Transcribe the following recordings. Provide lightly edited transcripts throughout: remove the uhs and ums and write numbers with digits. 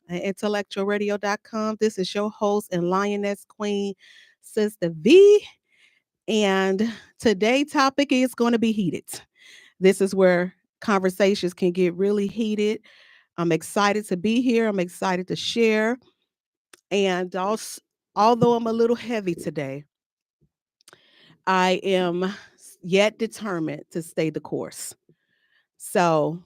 at IntellectualRadio.com. This is your host and Lioness Queen, Sister V. And today's topic is going to be heated. This is where conversations can get really heated. I'm excited to be here. I'm excited to share. And also, although I'm a little heavy today, I am yet determined to stay the course. So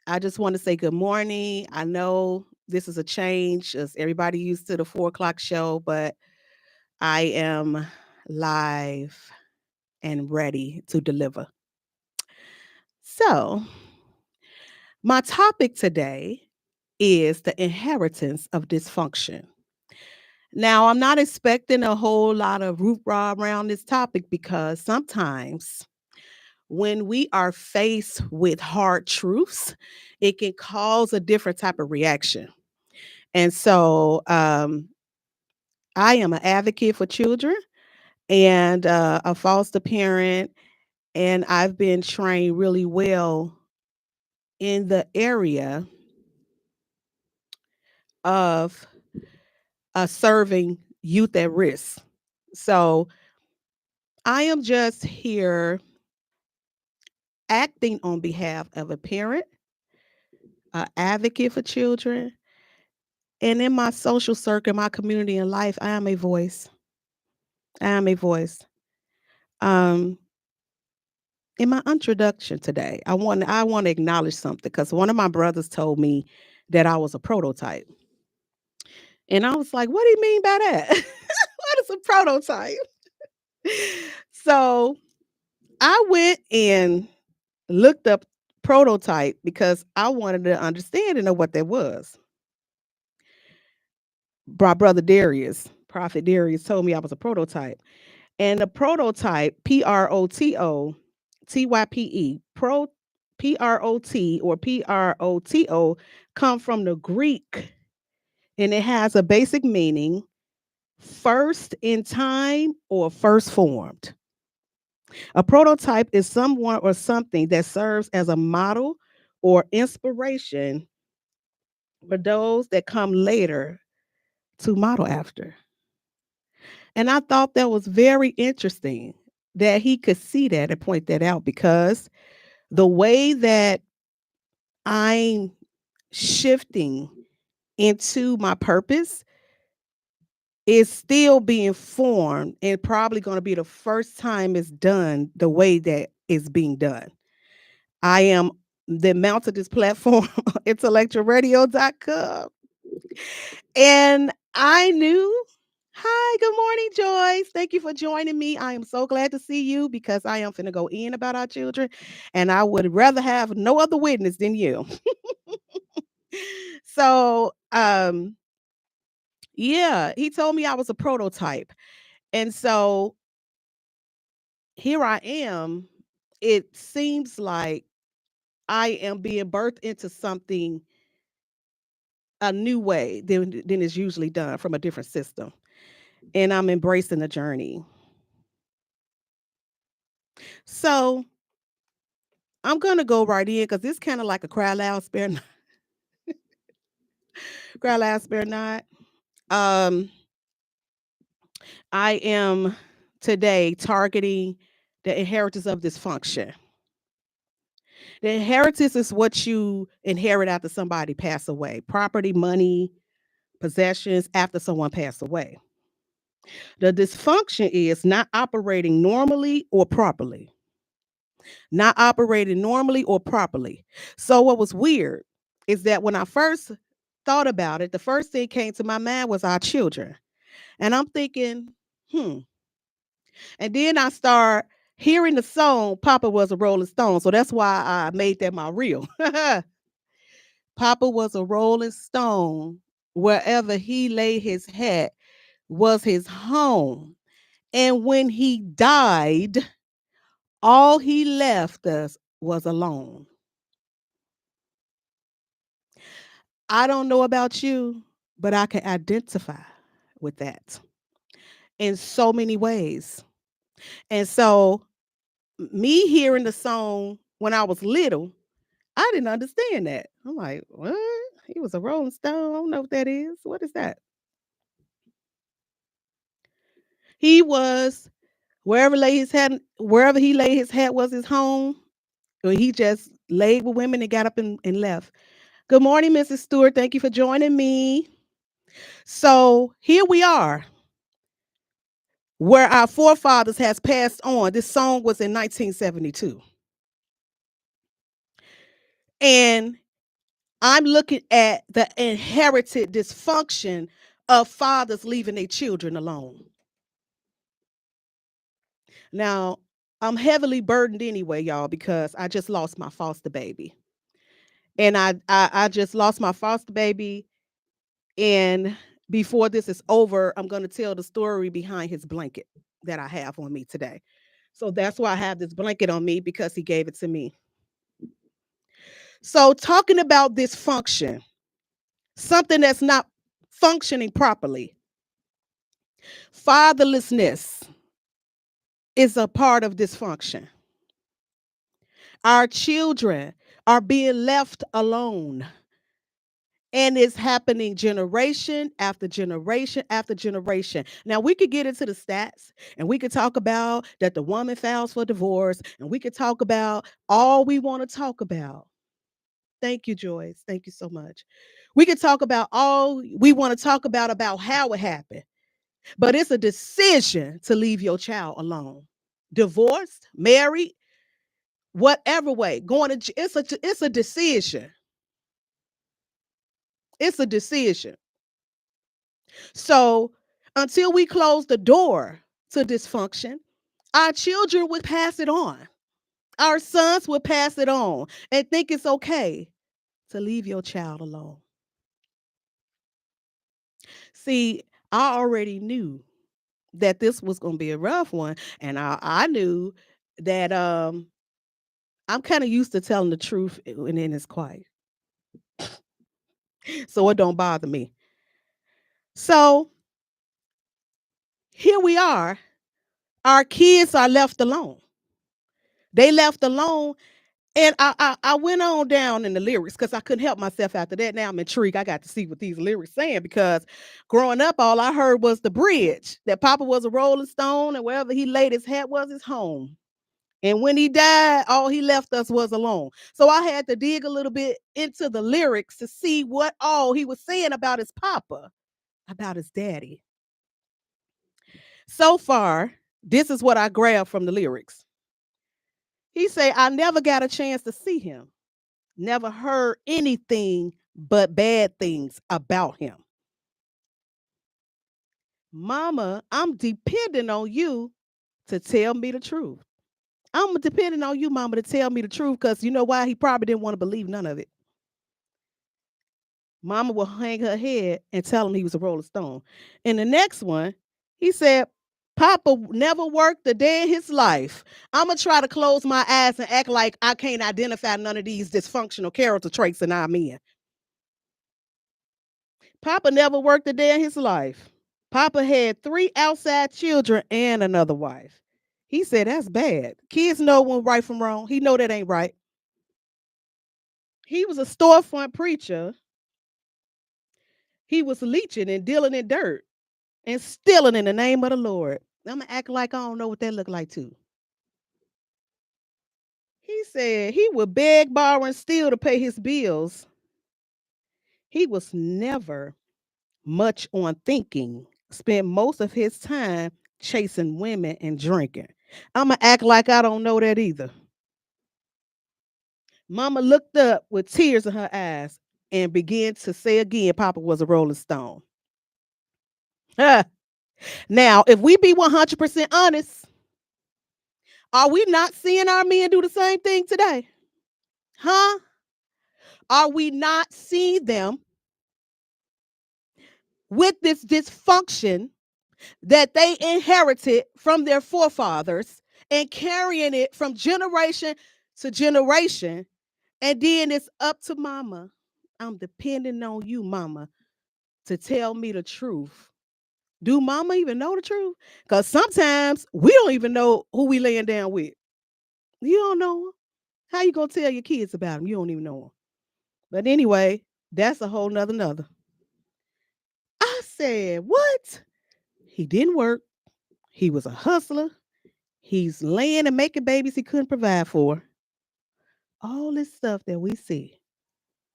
I just want to say good morning. I know this is a change as everybody used to the 4 o'clock show, but I am live and ready to deliver. So, my topic today is the inheritance of dysfunction. Now, I'm not expecting a whole lot of rah around this topic because sometimes when we are faced with hard truths, it can cause a different type of reaction. And so I am an advocate for children and a foster parent, and I've been trained really well in the area of serving youth at risk. So I am just here acting on behalf of a parent, an advocate for children, and in my social circle, my community and life, I am a voice. I am a voice. Um, in my introduction today, I want to acknowledge something because one of my brothers told me that I was a prototype. And I was like, what do you mean by that? What is a prototype? So I went and looked up prototype because I wanted to understand and know what that was. My brother Darius, Prophet Darius, told me I was a prototype. And the prototype, PROTOTYPE, PROT or PROTO, come from the Greek, and it has a basic meaning: first in time or first formed. A prototype is someone or something that serves as a model or inspiration for those that come later to model after. And I thought that was very interesting that he could see that and point that out because the way that I'm shifting into my purpose is still being formed and probably going to be the first time it's done the way that it's being done. I am the mount of this platform, intellectualradio.com. And I knew, hi, good morning, Joyce. Thank you for joining me. I am so glad to see you because I am finna go in about our children. And I would rather have no other witness than you. So, yeah, he told me I was a prototype. And so here I am. It seems like I am being birthed into something a new way than is usually done from a different system. And I'm embracing the journey. So I'm gonna go right in because this kind of like a cry loud, spare not, cry loud, spare not. Um, I am today targeting the inheritance of dysfunction. The inheritance is what you inherit after somebody pass away: property, money, possessions after someone passed away. The dysfunction is not operating normally or properly. Not operating normally or properly. So what was weird is that when I first thought about it, the first thing came to my mind was our children. And I'm thinking, hmm. And then I start hearing the song Papa Was a Rolling Stone. So that's why I made that my reel. Papa was a rolling stone. Wherever he lay his head was his home. And when he died, all he left us was alone. I don't know about you, but I can identify with that in so many ways. And so, me hearing the song when I was little, I didn't understand that. I'm like, what? He was a Rolling Stone. I don't know what that is. What is that? He was wherever he laid his hat was his home. Or he just laid with women and got up and left. Good morning, Mrs. Stewart. Thank you for joining me. So here we are, where our forefathers has passed on. This song was in 1972. And I'm looking at the inherited dysfunction of fathers leaving their children alone. Now, I'm heavily burdened anyway, y'all, because I just lost my foster baby. And I just lost my foster baby. And before this is over, I'm going to tell the story behind his blanket that I have on me today. So that's why I have this blanket on me, because he gave it to me. So, talking about dysfunction, something that's not functioning properly, fatherlessness is a part of dysfunction. Our children are being left alone. And it's happening generation after generation after generation. Now, we could get into the stats and we could talk about that the woman files for divorce, and we could talk about all we want to talk about. Thank you, Joyce. Thank you so much. We could talk about all we want to talk about how it happened, but it's a decision to leave your child alone. Divorced, married, whatever way, it's a decision. It's a decision. So until we close the door to dysfunction, our children would pass it on. Our sons would pass it on and think it's okay to leave your child alone. See, I already knew that this was going to be a rough one, and I knew that I'm kind of used to telling the truth when it's quiet, so it don't bother me. So here we are. Our kids are left alone. They left alone. And I went on down in the lyrics because I couldn't help myself after that. Now I'm intrigued. I got to see what these lyrics saying, because growing up, all I heard was the bridge, that Papa was a Rolling Stone and wherever he laid his hat was his home. And when he died, all he left us was alone. So I had to dig a little bit into the lyrics to see what all he was saying about his papa, about his daddy. So far, this is what I grabbed from the lyrics. He said, I never got a chance to see him. Never heard anything but bad things about him. Mama, I'm depending on you to tell me the truth. I'm depending on you, Mama, to tell me the truth, because you know why? He probably didn't want to believe none of it. Mama will hang her head and tell him he was a Rolling Stone. In the next one, he said, Papa never worked a day in his life. I'm going to try to close my eyes and act like I can't identify none of these dysfunctional character traits in our men. Papa never worked a day in his life. Papa had 3 outside children and another wife. He said that's bad. Kids know when right from wrong. He know that ain't right. He was a storefront preacher. He was leeching and dealing in dirt and stealing in the name of the Lord. I'm gonna act like I don't know what that looked like too. He said he would beg, borrow, and steal to pay his bills. He was never much on thinking. Spent most of his time chasing women and drinking. I'm gonna act like I don't know that either. Mama looked up with tears in her eyes and began to say again, Papa was a Rolling Stone. Now, if we be 100% honest, are we not seeing our men do the same thing today? Huh? Are we not seeing them with this dysfunction that they inherited from their forefathers and carrying it from generation to generation? And then it's up to Mama. I'm depending on you, Mama, to tell me the truth. Do Mama even know the truth? Because sometimes we don't even know who we laying down with. You don't know them. How you gonna tell your kids about them? You don't even know them. But anyway, That's a whole nother. I said, what? He didn't work. He was a hustler. He's laying and making babies he couldn't provide for. All this stuff that we see,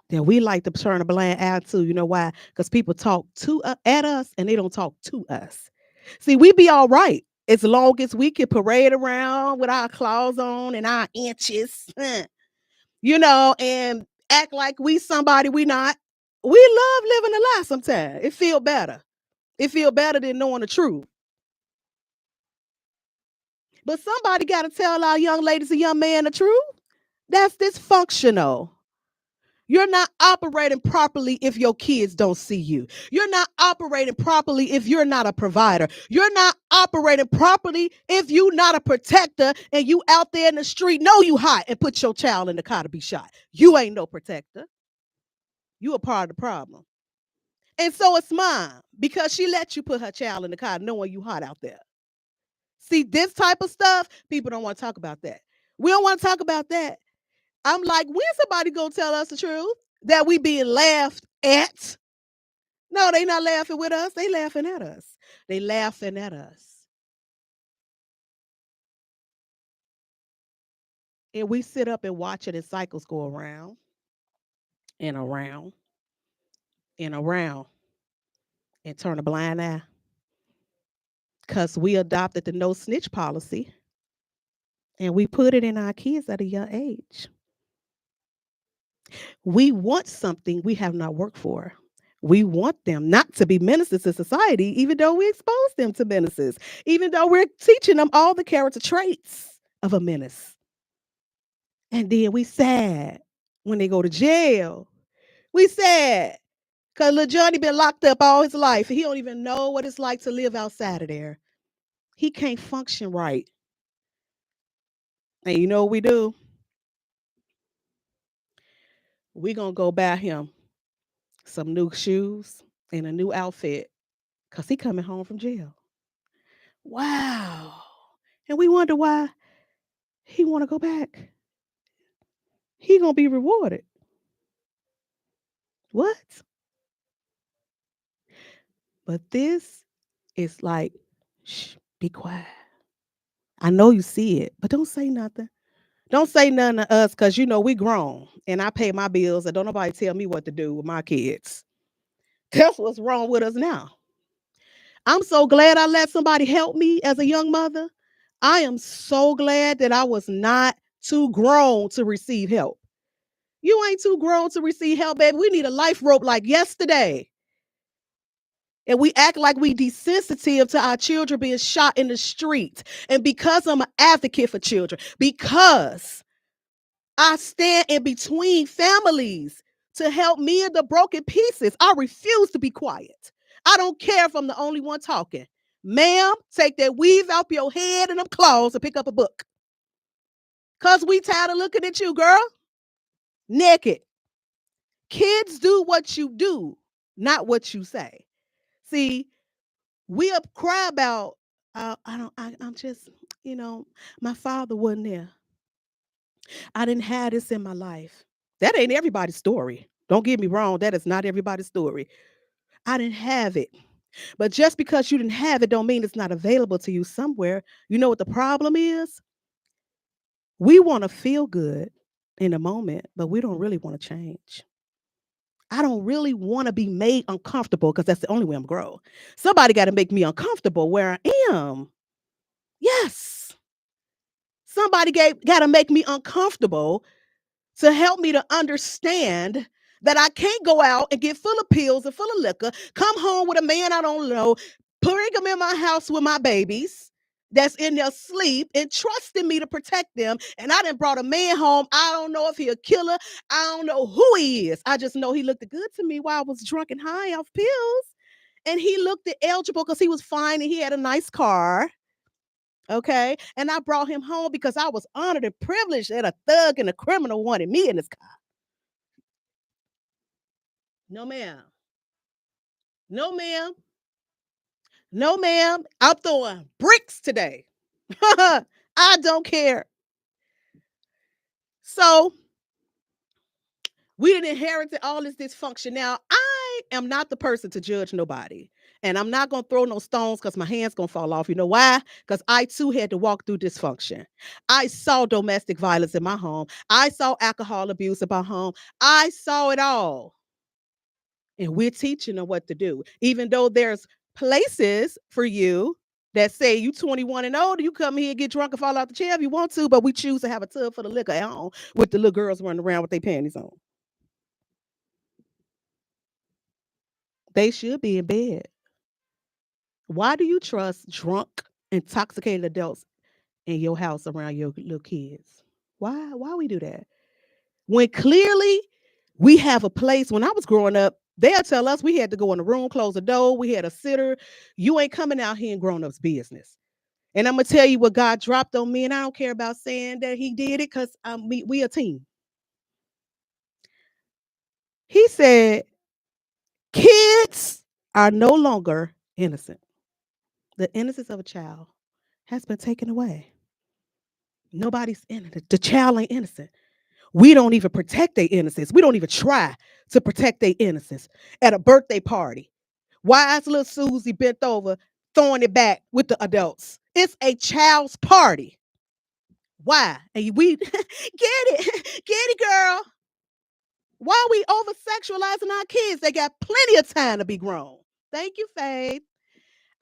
that we like to turn a blind eye to. You know why? Because people talk to at us and they don't talk to us. See, we be all right as long as we can parade around with our claws on and our inches, and act like we somebody we not. We love living a lie sometimes. It feel better. It feel better than knowing the truth. But somebody got to tell our young ladies and young men the truth. That's dysfunctional. You're not operating properly if your kids don't see you. You're not operating properly if you're not a provider. You're not operating properly if you're not a protector and you out there in the street know you hot and put your child in the car to be shot. You ain't no protector. You a part of the problem. And so it's mine because she let you put her child in the car knowing you hot out there. See, this type of stuff, people don't want to talk about that. We don't want to talk about that. I'm like, when somebody gonna tell us the truth that we being laughed at? No, they not laughing with us. They laughing at us. They laughing at us. And we sit up and watch it and cycles go around and around and around and turn a blind eye. Because we adopted the no snitch policy and we put it in our kids at a young age. We want something we have not worked for. We want them not to be menaces to society, even though we expose them to menaces, even though we're teaching them all the character traits of a menace. And then we sad when they go to jail. We sad because little Johnny been locked up all his life. And he don't even know what it's like to live outside of there. He can't function right. And you know what we do? We gonna go buy him some new shoes and a new outfit because he coming home from jail. Wow. And we wonder why he want to go back. He gonna be rewarded. What? But this is like, shh, be quiet. I know you see it, but don't say nothing. Don't say nothing to us because you know we grown and I pay my bills and don't nobody tell me what to do with my kids. That's what's wrong with us now. I'm so glad I let somebody help me as a young mother. I am so glad that I was not too grown to receive help. You ain't too grown to receive help, baby. We need a life rope like yesterday. And we act like we desensitive to our children being shot in the street. And because I'm an advocate for children, because I stand in between families to help mend the broken pieces, I refuse to be quiet. I don't care if I'm the only one talking. Ma'am, take that weave out your head and them claws and pick up a book. Because we tired of looking at you, girl, naked. Kids do what you do, not what you say. See, we up cry about, I'm just, you know, my father wasn't there. I didn't have this in my life. That ain't everybody's story. Don't get me wrong. That is not everybody's story. I didn't have it. But just because you didn't have it don't mean it's not available to you somewhere. You know what the problem is? We want to feel good in a moment, but we don't really want to change. I don't really want to be made uncomfortable because that's the only way I'm grow. Somebody got to make me uncomfortable where I am. Yes. Somebody got to make me uncomfortable to help me to understand that I can't go out and get full of pills and full of liquor, come home with a man I don't know, bring him in my house with my babies that's in their sleep and trusting me to protect them. And I done brought a man home. I don't know if he a killer. I don't know who he is. I just know he looked good to me while I was drunk and high off pills. And he looked eligible because he was fine and he had a nice car. Okay. And I brought him home because I was honored and privileged that a thug and a criminal wanted me in his car. No, ma'am. No, ma'am. No, ma'am. I'm throwing bricks today. I don't care. So We didn't inherit all this dysfunction. Now, I am not the person to judge nobody. And I'm not going to throw no stones because my hand's going to fall off. You know why? Because I too had to walk through dysfunction. I saw domestic violence in my home. I saw alcohol abuse in my home. I saw it all. And we're teaching them what to do. Even though there's places for you that say you 21 and older, you come here and get drunk and fall out the chair if you want to, but we choose to have a tub for the liquor at home with the little girls running around with their panties on. They should be in bed. Why do you trust drunk, intoxicated adults in your house around your little kids? Why we do that? When clearly we have a place. When I was growing up, they'll tell us we had to go in the room, close the door. We had a sitter. You ain't coming out here in grown-ups business. And I'm gonna tell you what God dropped on me, and I don't care about saying that He did it because we a team. He said, kids are no longer innocent. The innocence of a child has been taken away. Nobody's innocent. The child ain't innocent. We don't even protect their innocence. We don't even try to protect their innocence at a birthday party. Why is little Susie bent over, throwing it back with the adults? It's a child's party. Why? And we get it, girl. Why are we over sexualizing our kids? They got plenty of time to be grown. Thank you, Faith.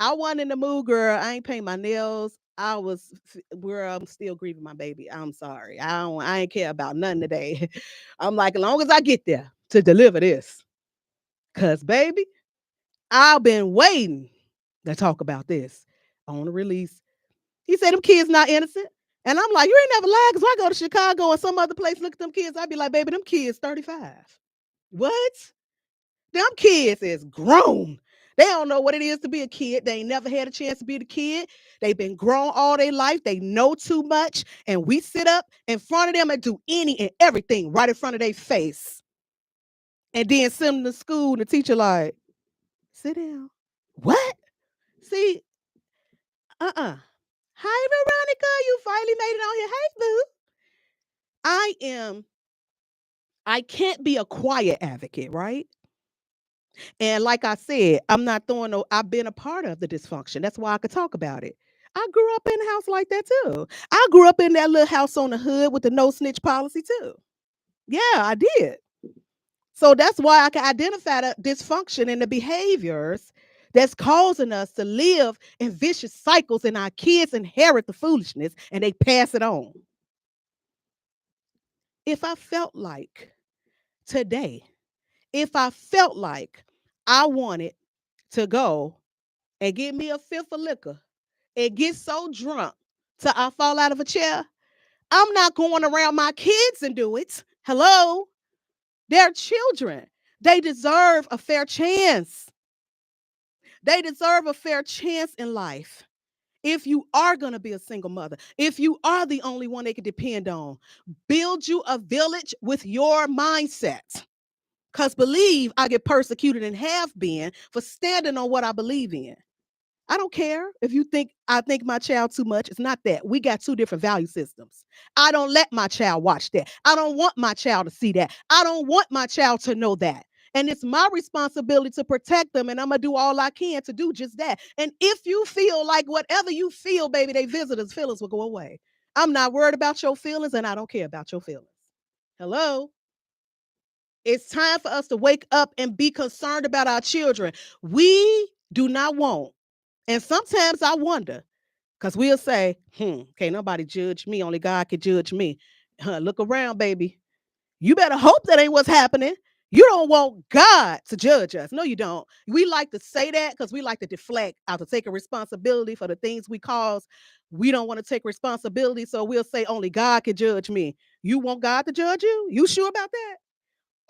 I wasn't in the mood, girl. I ain't paint my nails. I was where I'm still grieving my baby. I'm sorry. I ain't care about nothing today. I'm like, as long as I get there to deliver this. Cause baby, I've been waiting to talk about this on the release. He said them kids not innocent. And I'm like, you ain't never lied. Cause when I go to Chicago or some other place, look at them kids. I'd be like, baby, them kids 35. What? Them kids is grown. They don't know what it is to be a kid. They ain't never had a chance to be the kid. They've been grown all their life. They know too much. And we sit up in front of them and do any and everything right in front of their face. And then send them to school and the teacher like, sit down. What? See, Hi, Veronica. You finally made it on here. Hey, boo. I can't be a quiet advocate, right? And like I said, I'm not throwing no, I've been a part of the dysfunction. That's why I could talk about it. I grew up in a house like that too. I grew up in that little house on the hood with the no snitch policy too. Yeah, I did. So that's why I can identify the dysfunction and the behaviors that's causing us to live in vicious cycles, and our kids inherit the foolishness and they pass it on. If I felt like today, if I felt like I wanted to go and get me a fifth of liquor and get so drunk till I fall out of a chair, I'm not going around my kids and do it. Hello? They're children. They deserve a fair chance. They deserve a fair chance in life. If you are going to be a single mother, if you are the only one they can depend on, build you a village with your mindset. Because believe I get persecuted and have been for standing on what I believe in. I don't care if you think I think my child too much. It's not that. We got two different value systems. I don't let my child watch that. I don't want my child to see that. I don't want my child to know that. And it's my responsibility to protect them. And I'm going to do all I can to do just that. And if you feel like whatever you feel, baby, they visitors' feelings will go away. I'm not worried about your feelings and I don't care about your feelings. Hello? It's time for us to wake up and be concerned about our children. We do not want, and sometimes I wonder, because we'll say, can't nobody judge me. Only God can judge me. Look around, baby. You better hope that ain't what's happening. You don't want God to judge us. No, you don't. We like to say that because we like to deflect out to take a responsibility for the things we cause. We don't want to take responsibility, so we'll say only God can judge me. You want God to judge you? You sure about that?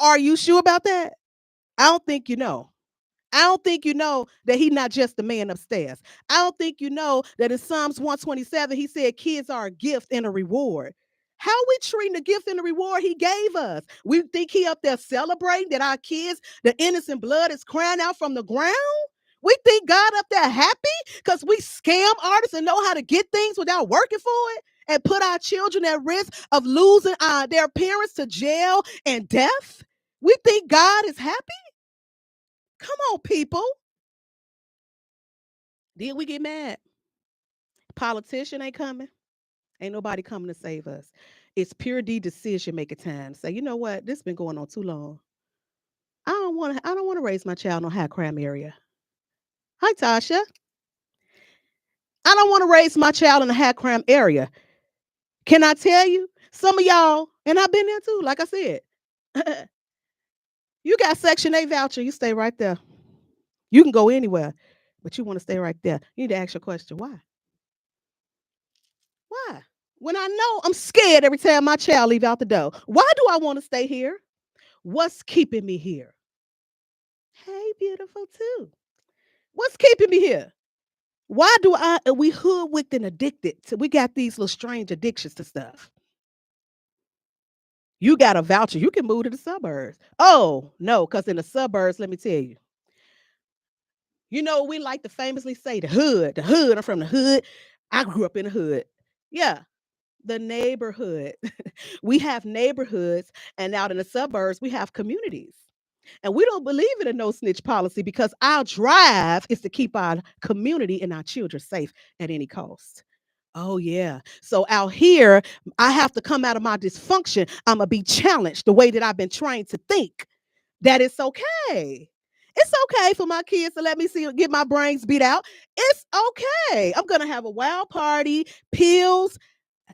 Are you sure about that? I don't think you know. I don't think you know that he's not just the man upstairs. I don't think you know that in Psalms 127, he said kids are a gift and a reward. How are we treating the gift and the reward he gave us? We think he up there celebrating that our kids, the innocent blood is crying out from the ground? We think God up there happy because we scam artists and know how to get things without working for it and put our children at risk of losing their parents to jail and death? We think God is happy? Come on, people. Then we get mad. Politician ain't coming. Ain't nobody coming to save us. It's pure D decision making time. Say, you know what? This been going on too long. I don't want to raise my child in a high crime area. Hi, Tasha. I don't want to raise my child in a high crime area. Can I tell you? Some of y'all, and I've been there too, like I said, you got Section 8 voucher, you stay right there. You can go anywhere, but you want to stay right there. You need to ask your question. Why? Why? When I know I'm scared every time my child leave out the door. Why do I want to stay here? What's keeping me here? Hey, beautiful too. What's keeping me here? Why do we hoodwinked and addicted to, we got these little strange addictions to stuff. You got a voucher. You can move to the suburbs. Oh, no, because in the suburbs, let me tell you, we like to famously say the hood, the hood. I'm from the hood. I grew up in the hood. Yeah, the neighborhood. We have neighborhoods, and out in the suburbs, we have communities. And we don't believe in a no snitch policy because our drive is to keep our community and our children safe at any cost. Oh, yeah. So out here, I have to come out of my dysfunction. I'm going to be challenged the way that I've been trained to think that it's okay. It's okay for my kids to let me see get my brains beat out. It's okay. I'm gonna have a wild party, pills,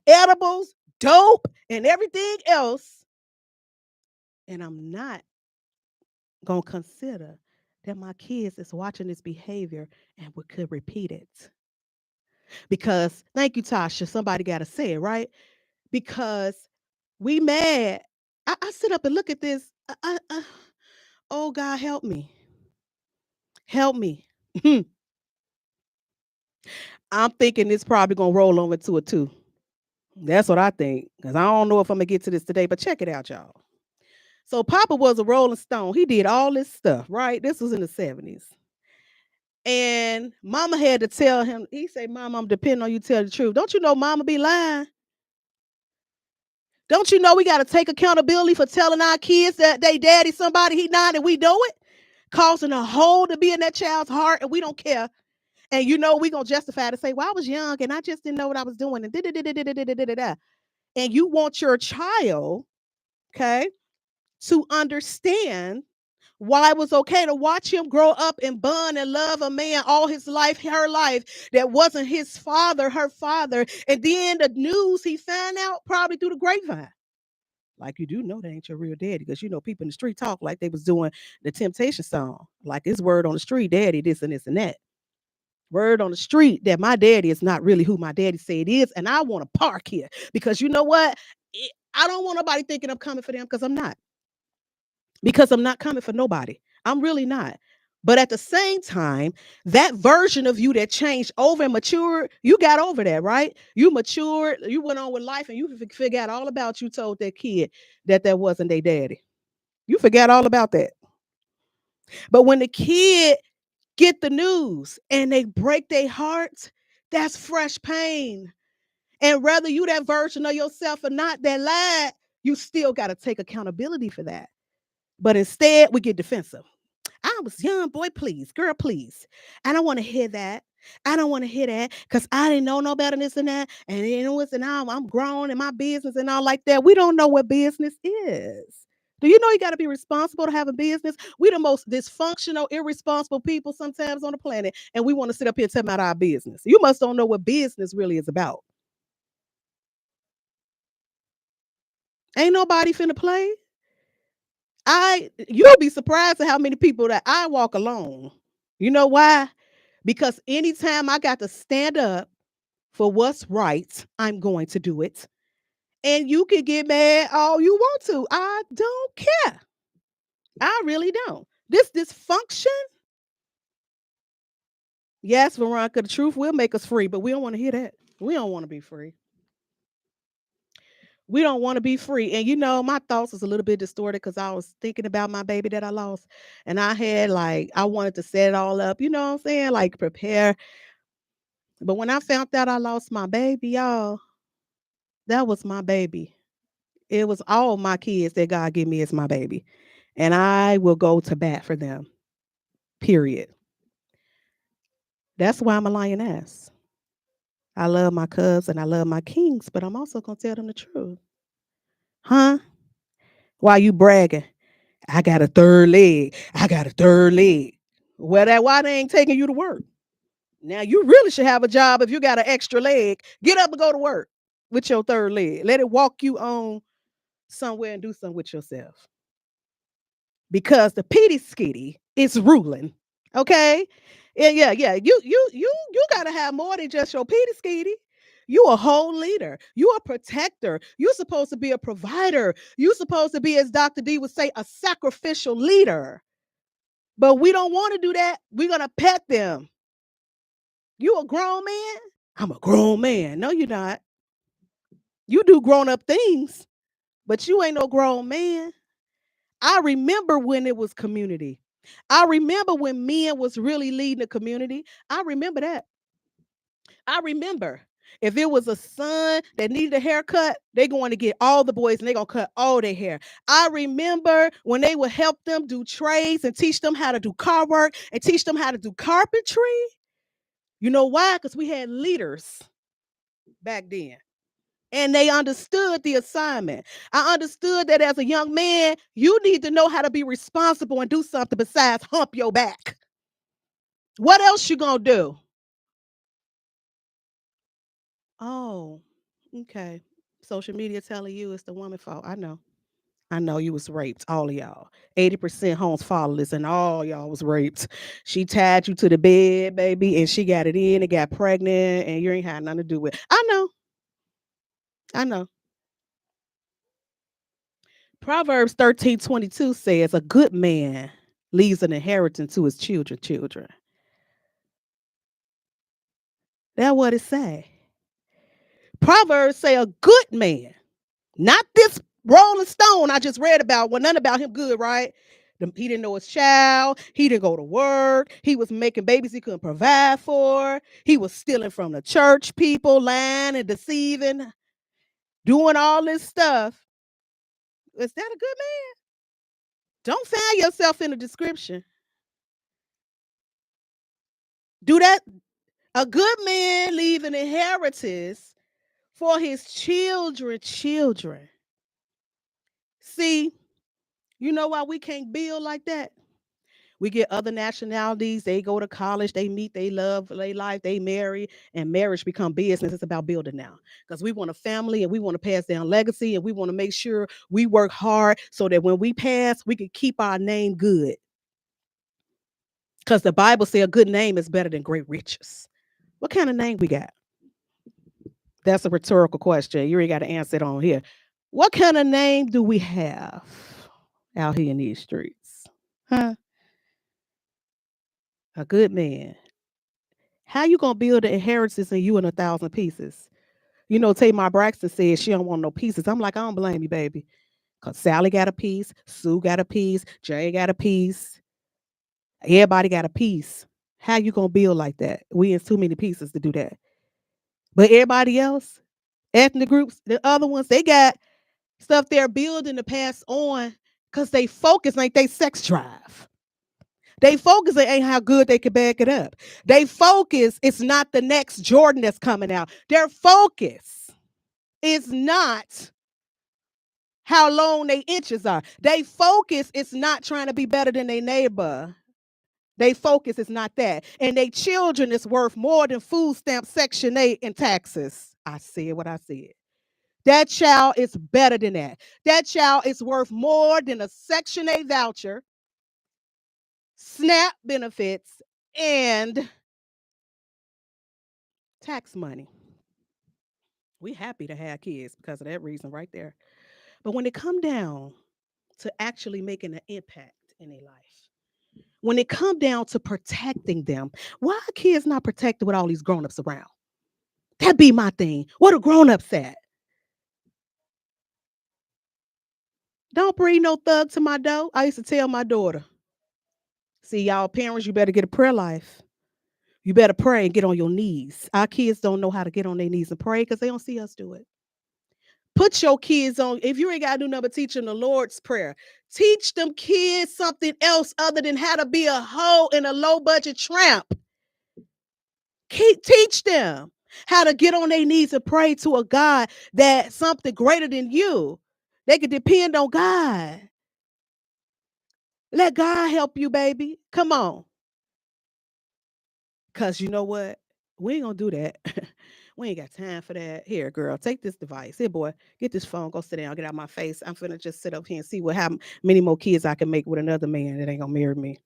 edibles, dope, and everything else. And I'm not gonna consider that my kids is watching this behavior and we could repeat it. Because thank you, Tasha. Somebody gotta say it, right? Because we mad. I sit up and look at this. Oh God, help me. Help me. I'm thinking it's probably gonna roll over to a two. That's what I think. Because I don't know if I'm gonna get to this today, but check it out, y'all. So Papa was a Rolling Stone. He did all this stuff, right? This was in the 70s. And Mama had to tell him, he said, Mama, I'm depending on you to tell the truth. Don't you know Mama be lying? Don't you know we gotta take accountability for telling our kids that they daddy somebody he not and we know it? Causing a hole to be in that child's heart and we don't care. And we gonna justify to say, well, I was young and I just didn't know what I was doing. And da-da-da-da-da-da-da-da-da. And you want your child, okay, to understand why it was okay to watch him grow up and bond and love a man all his life, her life, that wasn't his father, her father. And then the news he found out probably through the grapevine. Like you do know that ain't your real daddy, because people in the street talk like they was doing the Temptation song. Like it's word on the street, daddy, this and this and that. Word on the street that my daddy is not really who my daddy say it is, and I want to park here because you know what? I don't want nobody thinking I'm coming for them because I'm not. Because I'm not coming for nobody. I'm really not. But at the same time, that version of you that changed over and matured, you got over that, right? You matured, you went on with life, and you forgot all about you told that kid that wasn't their daddy. You forgot all about that. But when the kid get the news and they break their hearts, that's fresh pain. And whether you that version of yourself or not that lied, you still got to take accountability for that. But instead, we get defensive. I was young, boy, please, girl, please. I don't want to hear that. I don't want to hear that because I didn't know no better than this and that. And and now I'm grown in my business and all like that. We don't know what business is. Do you know you got to be responsible to have a business? We the most dysfunctional, irresponsible people sometimes on the planet, and we want to sit up here and tell about our business. You must don't know what business really is about. Ain't nobody finna play. You'll be surprised at how many people that I walk alone. You know why? Because anytime I got to stand up for what's right, I'm going to do it. And you can get mad all you want to. I don't care. I really don't. This dysfunction, yes, Veronica, the truth will make us free, but we don't want to hear that. We don't want to be free. We don't want to be free. And my thoughts was a little bit distorted because I was thinking about my baby that I lost. And I had I wanted to set it all up, you know what I'm saying? Like prepare. But when I found out I lost my baby, y'all, that was my baby. It was all my kids that God gave me as my baby. and I will go to bat for them. Period. That's why I'm a lioness. I love my cubs and I love my kings, but I'm also gonna tell them the truth. Huh? Why you bragging? I got a third leg. I got a third leg. Well, that why they ain't taking you to work? Now you really should have a job if you got an extra leg. Get up and go to work with your third leg. Let it walk you on somewhere and do something with yourself. Because the pitty skitty is ruling. Okay? Yeah. You gotta have more than just your pitty skitty. You a whole leader. You a protector. You supposed to be a provider. You supposed to be, as Dr. D would say, a sacrificial leader. But we don't want to do that. We're gonna pet them. You a grown man? I'm a grown man. No, you're not. You do grown up things, but you ain't no grown man. I remember when it was community. I remember when men was really leading the community. I remember that. I remember if it was a son that needed a haircut, they going to get all the boys and they going to cut all their hair. I remember when they would help them do trades and teach them how to do car work and teach them how to do carpentry. You know why? Because we had leaders back then. And they understood the assignment. I understood that as a young man, you need to know how to be responsible and do something besides hump your back. What else you gonna do? Oh, okay. Social media telling you it's the woman's fault. I know. I know you was raped, all of y'all. 80% homes fatherless, and all y'all was raped. She tied you to the bed, baby, and she got it in and got pregnant, and you ain't had nothing to do with it. I know. I know. Proverbs 13:22 says, a good man leaves an inheritance to his children. That's what it say. Proverbs say a good man, not this Rolling Stone I just read about. Well, none about him good, right? He didn't know his child. He didn't go to work. He was making babies he couldn't provide for. He was stealing from the church people, lying and deceiving, doing all this stuff. Is that a good man? Don't find yourself in the description. Do that. A good man leave an inheritance for his children. See, you know why we can't build like that? We get other nationalities, they go to college, they meet, they love, they life, they marry, and marriage become business. It's about building now. Because we want a family and we want to pass down legacy and we want to make sure we work hard so that when we pass, we can keep our name good. Because the Bible says a good name is better than great riches. What kind of name we got? That's a rhetorical question. You ain't got to answer it on here. What kind of name do we have out here in these streets? Huh? A good man. How you gonna build an inheritance and you in 1,000 pieces? You know, Tamar Braxton said she don't want no pieces. I'm like, I don't blame you, baby. Cause Sally got a piece, Sue got a piece, Jay got a piece, everybody got a piece. How you gonna build like that? We in too many pieces to do that. But everybody else, ethnic groups, the other ones, they got stuff they're building to pass on because they focus like they sex drive. They focus it ain't how good they can back it up. They focus it's not the next Jordan that's coming out. Their focus is not how long they inches are. They focus is not trying to be better than their neighbor. They focus is not that. And their children is worth more than food stamp Section 8 and taxes. I said what I said. That child is better than that. That child is worth more than a Section 8 voucher, SNAP benefits, and tax money. We happy to have kids because of that reason right there. But when it come down to actually making an impact in their life, when it come down to protecting them, why are kids not protected with all these grown-ups around? That be my thing. What are grown-ups at? Don't bring no thug to my door. I used to tell my daughter, see, y'all parents, you better get a prayer life. You better pray and get on your knees. Our kids don't know how to get on their knees and pray because they don't see us do it. Put your kids on. If you ain't got to do nothing but teach them the Lord's Prayer, teach them kids something else other than how to be a hoe and a low budget tramp. Teach them how to get on their knees and pray to a God that's something greater than you. They can depend on God. Let God help you, baby. Come on. Because you know what? We ain't going to do that. We ain't got time for that. Here, girl, take this device. Here, boy, get this phone. Go sit down. Get out of my face. I'm finna just sit up here and see how many more kids I can make with another man that ain't going to marry me.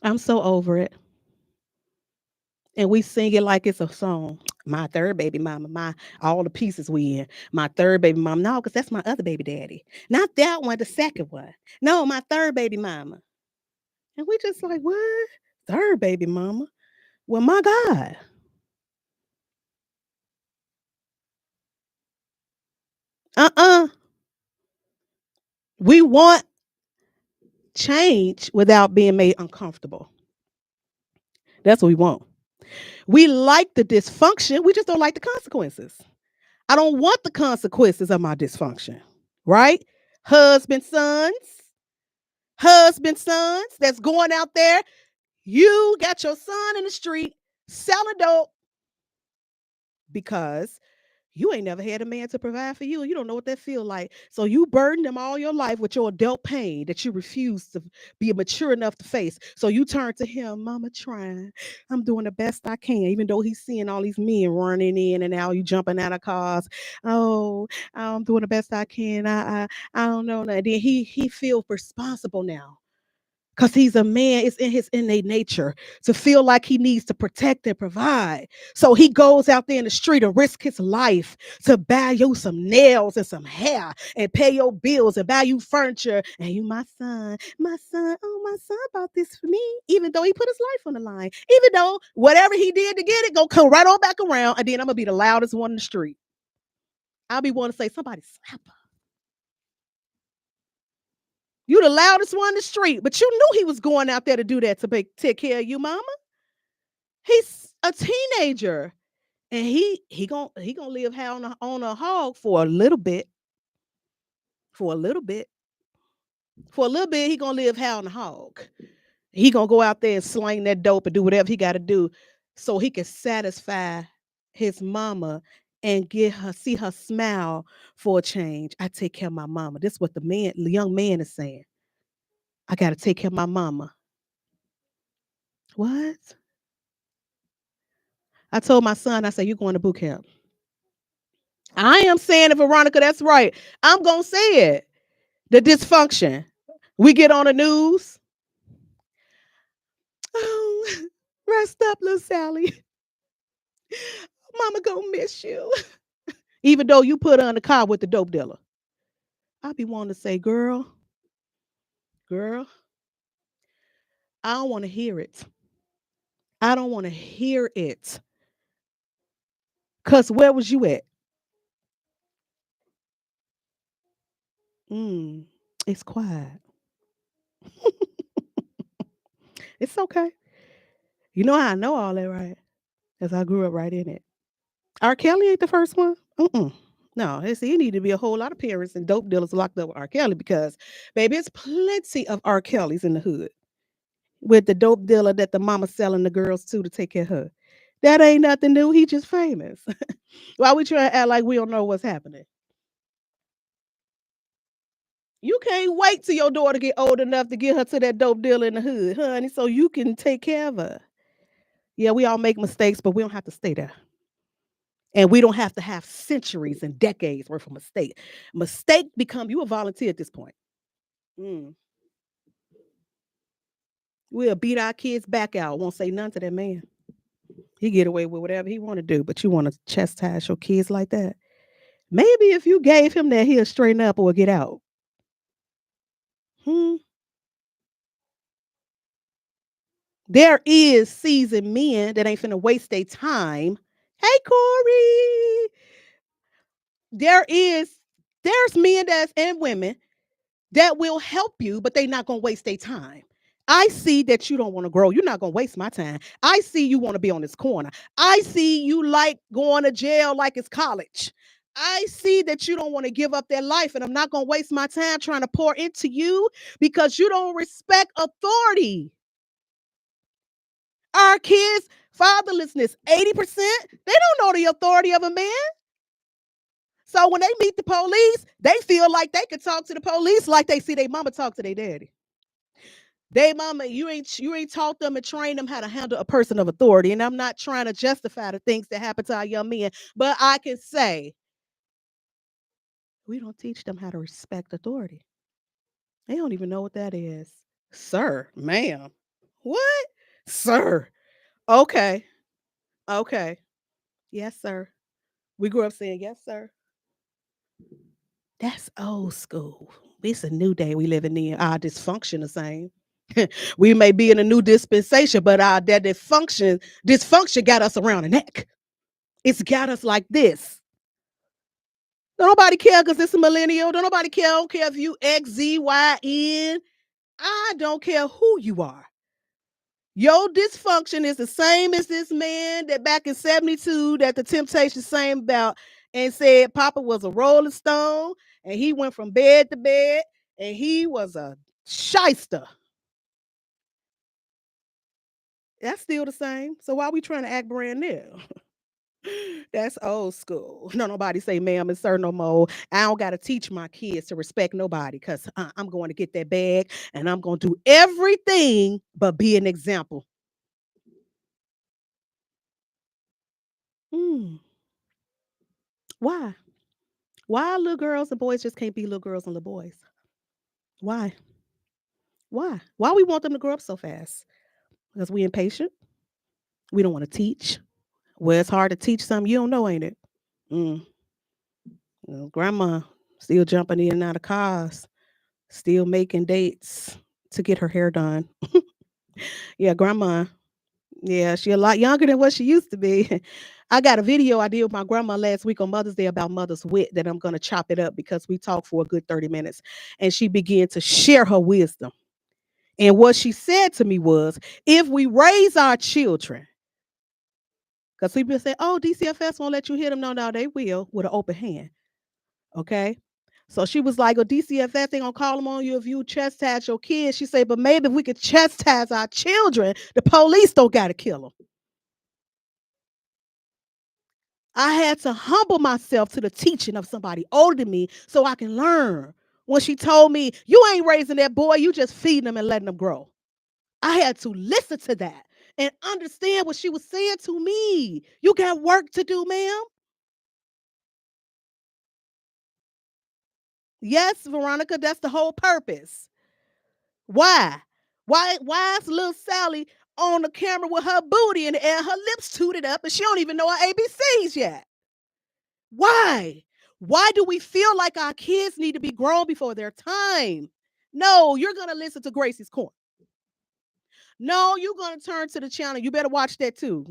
I'm so over it. And we sing it like it's a song. My third baby mama, my all the pieces we in. My third baby mama. No, because that's my other baby daddy. Not that one, the second one. No, my third baby mama. And we just like, what? Third baby mama? Well, my God. Uh-uh. We want change without being made uncomfortable. That's what we want. We like the dysfunction. We just don't like the consequences. I don't want the consequences of my dysfunction. Right? Husband, sons. Husband, sons that's going out there. You got your son in the street selling dope because you ain't never had a man to provide for you. You don't know what that feel like. So you burden them all your life with your adult pain that you refuse to be mature enough to face. So you turn to him, mama trying. I'm doing the best I can, even though he's seeing all these men running in and out, you jumping out of cars. Oh, I'm doing the best I can. I don't know. And then he feels responsible now because he's a man. It's in his innate nature to feel like he needs to protect and provide. So he goes out there in the street and risk his life to buy you some nails and some hair and pay your bills and buy you furniture. And you, my son, oh, my son bought this for me, even though he put his life on the line. Even though whatever he did to get it, gonna come right on back around. And then I'm gonna be the loudest one in the street. I'll be one to say, somebody slap her. You the loudest one in the street, but you knew he was going out there to do that to take care of you, mama. He's a teenager, and he gonna live high on a hog for a little bit. For a little bit. For a little bit, he gonna live high on a hog. He gonna go out there and sling that dope and do whatever he got to do, so he can satisfy his mama and get her see her smile for a change. I take care of my mama. This is what the young man is saying. I gotta take care of my mama. What? I told my son, I said, you going to boot camp. I am saying it, Veronica, that's right. I'm going to say it. The dysfunction. We get on the news. Oh, rest up, little Sally. Mama gonna miss you. Even though you put her in the car with the dope dealer. I be wanting to say, girl, I don't want to hear it. I don't want to hear it. Because where was you at? Mm, it's quiet. It's okay. You know how I know all that, right? Because I grew up right in it. R. Kelly ain't the first one. Mm-mm. No, he need to be a whole lot of parents and dope dealers locked up with R. Kelly because, baby, it's plenty of R. Kellys in the hood with the dope dealer that the mama selling the girls to take care of her. That ain't nothing new. He just famous. Why we trying to act like we don't know what's happening? You can't wait till your daughter get old enough to get her to that dope dealer in the hood, honey, so you can take care of her. Yeah, we all make mistakes, but we don't have to stay there. And we don't have to have centuries and decades worth of mistake. Mistake become you a volunteer at this point. Mm. We'll beat our kids back out. Won't say none to that man. He get away with whatever he want to do, but you want to chastise your kids like that. Maybe if you gave him that, he'll straighten up or get out. Hmm. There is seasoned men that ain't finna waste their time. Hey, Corey. There is there's men that's and women that will help you, but they not gonna waste their time. I see that you don't want to grow. You're not going to waste my time. I see you want to be on this corner. I see you like going to jail like it's college. I see that you don't want to give up that life, and I'm not going to waste my time trying to pour into you because you don't respect authority. Our kids, fatherlessness, 80%, they don't know the authority of a man. So when they meet the police, they feel like they could talk to the police like they see their mama talk to their daddy. They mama, you ain't taught them and trained them how to handle a person of authority. And I'm not trying to justify the things that happen to our young men, but I can say we don't teach them how to respect authority. They don't even know what that is. Sir, ma'am. What? Sir. Okay. Okay. Yes, sir. We grew up saying yes, sir. That's old school. It's a new day we living in. Our dysfunction the same. We may be in a new dispensation, but our that dysfunction got us around the neck. It's got us like this. Don't nobody care because it's a millennial. Don't nobody care. I don't care if you X, Z, Y, N. I don't care who you are. Your dysfunction is the same as this man that back in 72 that the Temptation sang about and said Papa was a rolling stone and he went from bed to bed and he was a shyster. That's still the same. So why are we trying to act brand new? That's old school. No, nobody say ma'am and sir no more. I don't got to teach my kids to respect nobody because I'm going to get that bag and I'm going to do everything but be an example. Hmm. Why? Why little girls and boys just can't be little girls and little boys? Why? Why? Why we want them to grow up so fast? Because we impatient. We don't want to teach. Well, it's hard to teach something you don't know, ain't it? Mm. Grandma still jumping in and out of cars, still making dates to get her hair done. Yeah, grandma. Yeah, she a lot younger than what she used to be. I got a video I did with my grandma last week on Mother's Day about mother's wit that I'm going to chop it up because we talked for a good 30 minutes. And she began to share her wisdom. And what she said to me was, if we raise our children, because people say, oh, DCFS won't let you hit them. No, no, they will with an open hand. Okay. So she was like, oh, DCFS ain't gonna call them on you if you chastise your kids. She said, but maybe if we could chastise our children, the police don't gotta kill them. I had to humble myself to the teaching of somebody older than me so I can learn. When she told me, you ain't raising that boy, you just feeding them and letting them grow. I had to listen to that and understand what she was saying to me. You got work to do, ma'am. Yes, Veronica, that's the whole purpose. Why? Why is little Sally on the camera with her booty in the air, her lips tooted up, and she don't even know her ABCs yet? Why? Why do we feel like our kids need to be grown before their time? No, you're gonna listen to Gracie's Corner. No, you're gonna turn to the channel. You better watch that too.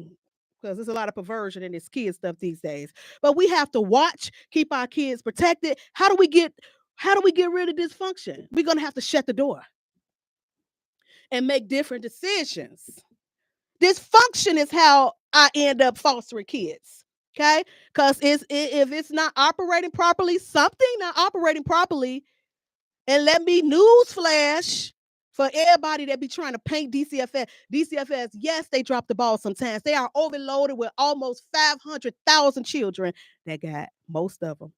Because there's a lot of perversion in this kid stuff these days. But we have to watch, keep our kids protected. How do we get rid of dysfunction? We're gonna have to shut the door and make different decisions. Dysfunction is how I end up fostering kids. Okay, because if it's not operating properly, something not operating properly, and let me news flash for everybody that be trying to paint DCFS. DCFS, yes, they drop the ball sometimes. They are overloaded with almost 500,000 children that got most of them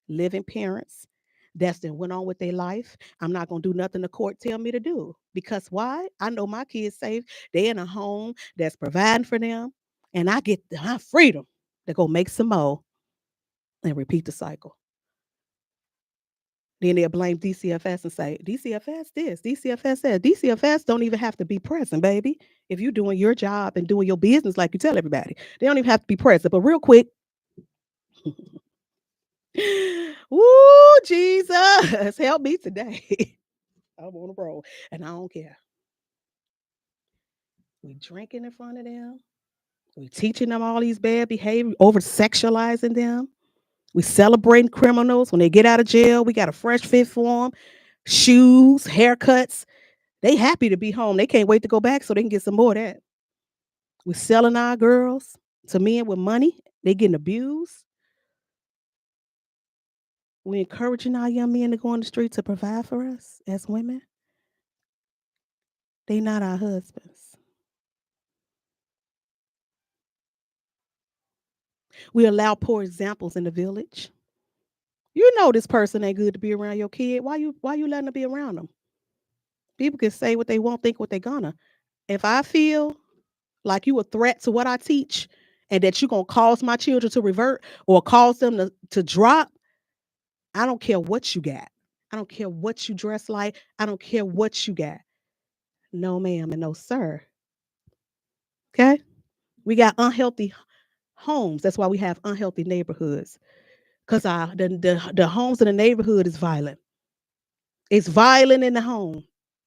living parents that's then went on with their life. I'm not gonna do nothing the court tell me to do because why? I know my kids safe. They in a home that's providing for them, and I get my freedom to go make some more and repeat the cycle. Then they'll blame DCFS and say, DCFS this, DCFS that. DCFS don't even have to be present, baby. If you're doing your job and doing your business like you tell everybody, they don't even have to be present. But real quick, ooh, Jesus, help me today. I'm on a roll and I don't care. We drinking in front of them. We teaching them all these bad behavior, over sexualizing them. We celebrating criminals when they get out of jail. We got a fresh fit for them, shoes, haircuts. They happy to be home. They can't wait to go back so they can get some more of that. We're selling our girls to men with money. They getting abused. We're encouraging our young men to go on the street to provide for us as women. They not our husbands. We allow poor examples in the village. You know this person ain't good to be around your kid. Why you letting them be around them? People can say what they won't, think what they gonna. If I feel like you a threat to what I teach and that you're gonna cause my children to revert or cause them to drop, I don't care what you got. I don't care what you dress like. I don't care what you got. No, ma'am, and no, sir. Okay? We got unhealthy homes. That's why we have unhealthy neighborhoods. Because the homes in the neighborhood is violent. It's violent in the home.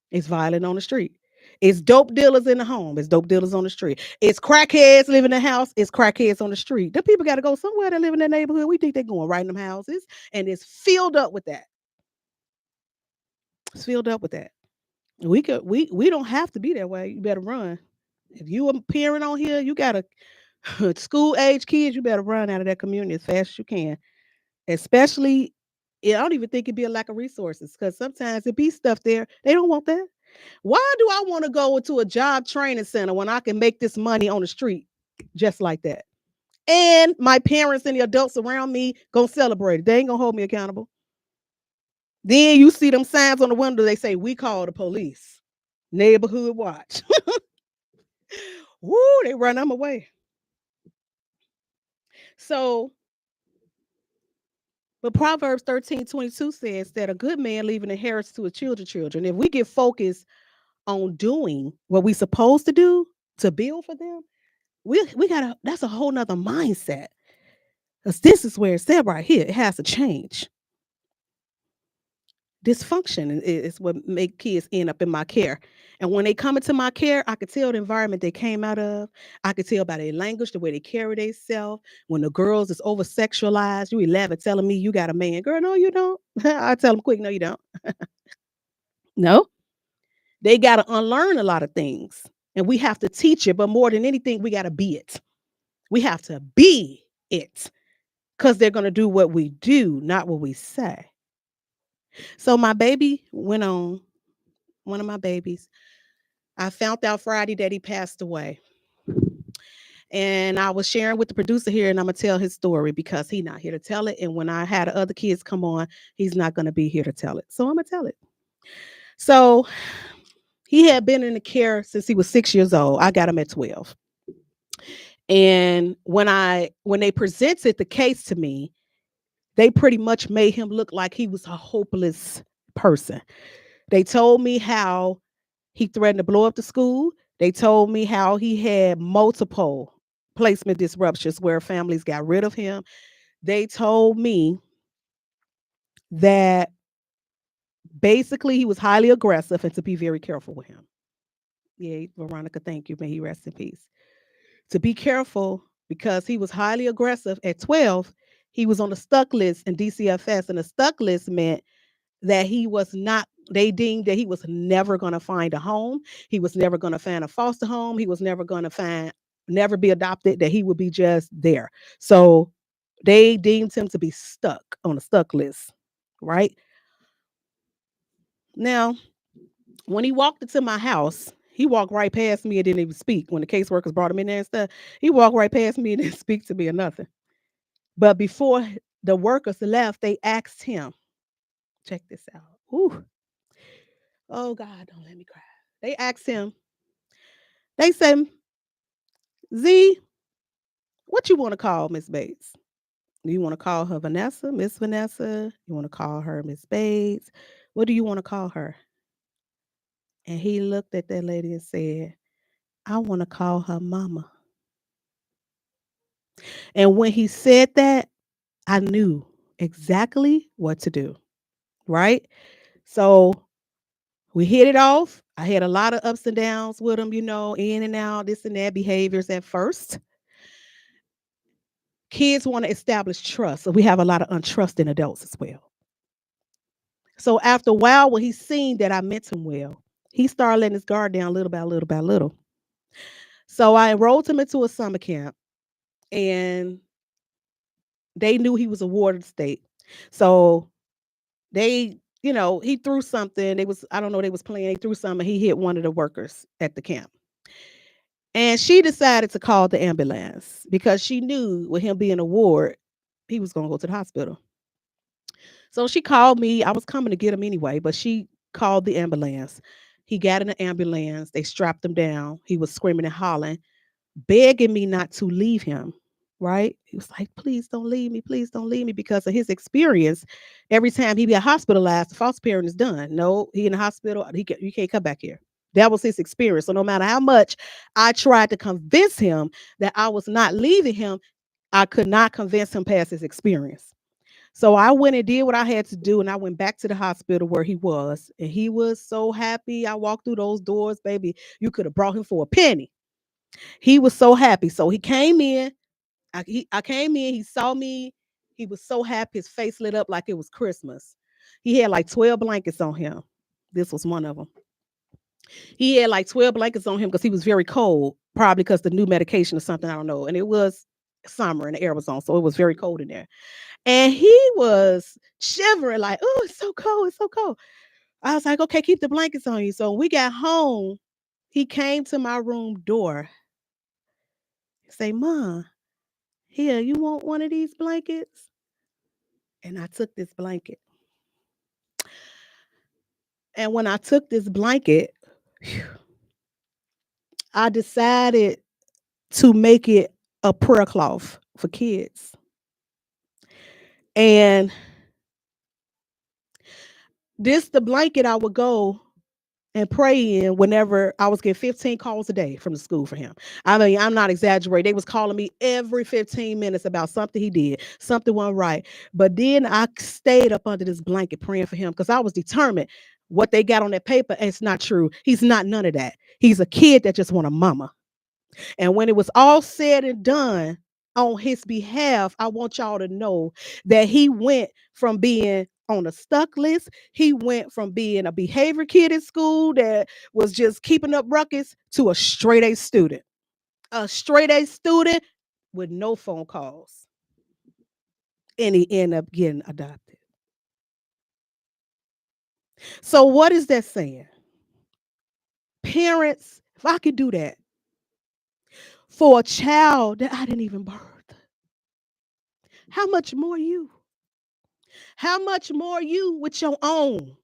It's violent on the street. It's dope dealers in the home. It's dope dealers on the street. It's crackheads living in the house. It's crackheads on the street. The people got to go somewhere to live in that neighborhood. We think they're going right in them houses, and it's filled up with that. It's filled up with that. We don't have to be that way. You better run. If you a parent on here, you got a school age kids. You better run out of that community as fast as you can. Especially, I don't even think it'd be a lack of resources because sometimes it be stuff there they don't want that. Why do I want to go into a job training center when I can make this money on the street just like that? And my parents and the adults around me gonna celebrate it. They ain't gonna hold me accountable. Then you see them signs on the window. They say we call the police. Neighborhood watch. Woo! They run them away. So, but Proverbs 13:22 says that a good man leave an inheritance to his children. If we get focused on doing what we supposed to do to build for them, we gotta that's a whole nother mindset. Because this is where it said right here, it has to change. Dysfunction is what make kids end up in my care. And when they come into my care, I could tell the environment they came out of. I could tell by their language, the way they carry themselves. When the girls is over sexualized, you 11 telling me you got a man. Girl, no, you don't. I tell them quick, no, you don't. No, they got to unlearn a lot of things. And we have to teach it. But more than anything, we got to be it. We have to be it because they're going to do what we do, not what we say. So my baby went on, one of my babies. I found out Friday that he passed away. And I was sharing with the producer here, and I'm gonna tell his story because he's not here to tell it. And when I had other kids come on, he's not gonna be here to tell it. So I'm gonna tell it. So he had been in the care since he was 6 years old. I got him at 12. And when they presented the case to me, they pretty much made him look like he was a hopeless person. They told me how he threatened to blow up the school. They told me how he had multiple placement disruptions where families got rid of him. They told me that basically he was highly aggressive and to be very careful with him. Yeah, Veronica, thank you. May he rest in peace. To be careful because he was highly aggressive at 12. He was on the stuck list in DCFS, and the stuck list meant that he was not, they deemed that he was never going to find a home. He was never going to find a foster home. He was never going to never be adopted, that he would be just there. So they deemed him to be stuck on a stuck list, right? Now, when he walked into my house, he walked right past me and didn't even speak. When the caseworkers brought him in there and stuff, he walked right past me and didn't speak to me or nothing. But before the workers left, they asked him, check this out. Ooh, oh God, don't let me cry. They asked him, they said, Z, what you want to call Miss Bates? Do you want to call her Vanessa, Miss Vanessa? You want to call her Miss Bates? What do you want to call her? And he looked at that lady and said, I want to call her mama. And when he said that, I knew exactly what to do, right? So we hit it off. I had a lot of ups and downs with him, in and out, this and that behaviors at first. Kids want to establish trust. So we have a lot of untrusting adults as well. So after a while, when he seen that I meant him well, He started letting his guard down little by little by little. So I enrolled him into a summer camp, and they knew he was a ward of the state. So they, he threw something. They was, I don't know, they was playing. They threw something. He hit one of the workers at the camp. And she decided to call the ambulance because she knew with him being a ward, he was going to go to the hospital. So she called me. I was coming to get him anyway, but she called the ambulance. He got in the ambulance. They strapped him down. He was screaming and hollering, begging me not to leave him. Right? He was like, please don't leave me. Please don't leave me. Because of his experience, every time he be hospitalized, the foster parent is done. No, he in the hospital. You can't come back here. That was his experience. So no matter how much I tried to convince him that I was not leaving him, I could not convince him past his experience. So I went and did what I had to do, and I went back to the hospital where he was, and he was so happy. I walked through those doors, baby. You could have brought him for a penny. He was so happy. So he came in. I came in. He saw me. He was so happy. His face lit up like it was Christmas. He had like 12 blankets on him. This was one of them. He had like 12 blankets on him because he was very cold, probably because the new medication or something. I don't know. And it was summer and the air was on, so it was very cold in there. And he was shivering like, oh, it's so cold. It's so cold. I was like, okay, keep the blankets on you. So when we got home, he came to my room door. He say, Mom, here, you want one of these blankets? And I took this blanket. And when I took this blanket, I decided to make it a prayer cloth for kids. And this the blanket I would go and pray in whenever I was getting 15 calls a day from the school for him. I mean, I'm not exaggerating. They was calling me every 15 minutes about something he did, something went right. But then I stayed up under this blanket praying for him because I was determined what they got on that paper, it's not true. He's not none of that. He's a kid that just want a mama. And when it was all said and done on his behalf, I want y'all to know that he went from being on a stuck list. He went from being a behavior kid in school that was just keeping up ruckus to a straight A student. A straight A student with no phone calls. And he ended up getting adopted. So, what is that saying? Parents, if I could do that for a child that I didn't even birth, how much more you? How much more you with your own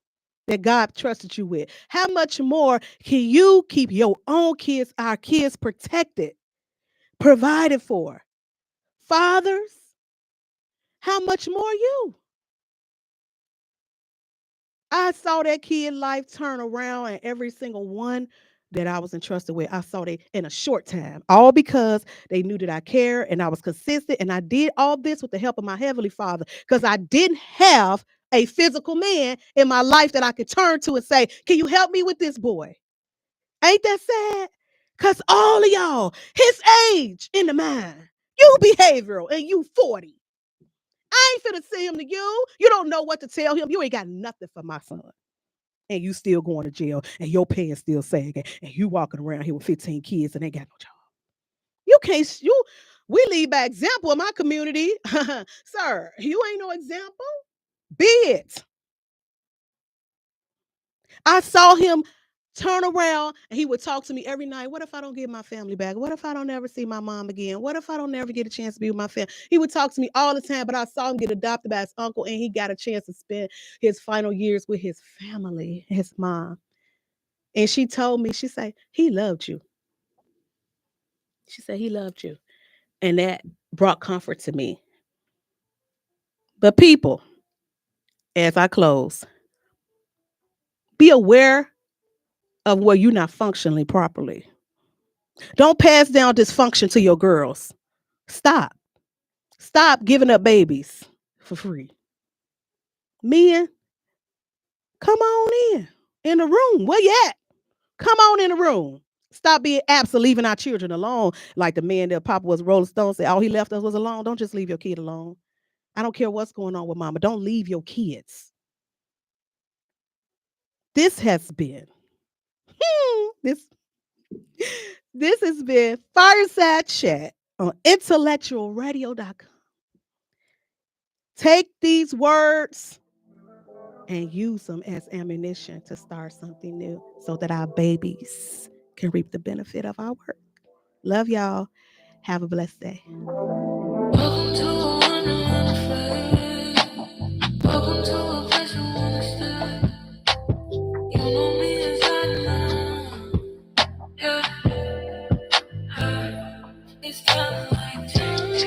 that God trusted you with? How much more can you keep your own kids, our kids protected, provided for? Fathers, how much more you? I saw that kid life turn around and every single one that I was entrusted with, I saw they in a short time, all because they knew that I cared and I was consistent. And I did all this with the help of my Heavenly Father because I didn't have a physical man in my life that I could turn to and say, can you help me with this boy? Ain't that sad? Because all of y'all, his age in the mind, you behavioral and you 40. I ain't finna send him to you. You don't know what to tell him. You ain't got nothing for my son. And you still going to jail and your pants still sagging and you walking around here with 15 kids and ain't got no job. You can't, we lead by example in my community. Sir, you ain't no example. Be it. I saw him turn around and he would talk to me every night. What if I don't get my family back? What if I don't ever see my mom again? What if I don't ever get a chance to be with my family? He would talk to me all the time, but I saw him get adopted by his uncle and he got a chance to spend his final years with his family, his mom. And she told me, she said, he loved you. She said, he loved you. And that brought comfort to me. But people, as I close, be aware of where you're not functioning properly. Don't pass down dysfunction to your girls. Stop. Stop giving up babies for free. Men, come on in the room. Where you at? Come on in the room. Stop being absent, leaving our children alone. Like the man that Papa was Rolling Stone said, all he left us was alone. Don't just leave your kid alone. I don't care what's going on with mama. Don't leave your kids. This has been this this has been Fireside Chat on IntellectualRadio.com. Take these words and use them as ammunition to start something new so that our babies can reap the benefit of our work. Love y'all. Have a blessed day.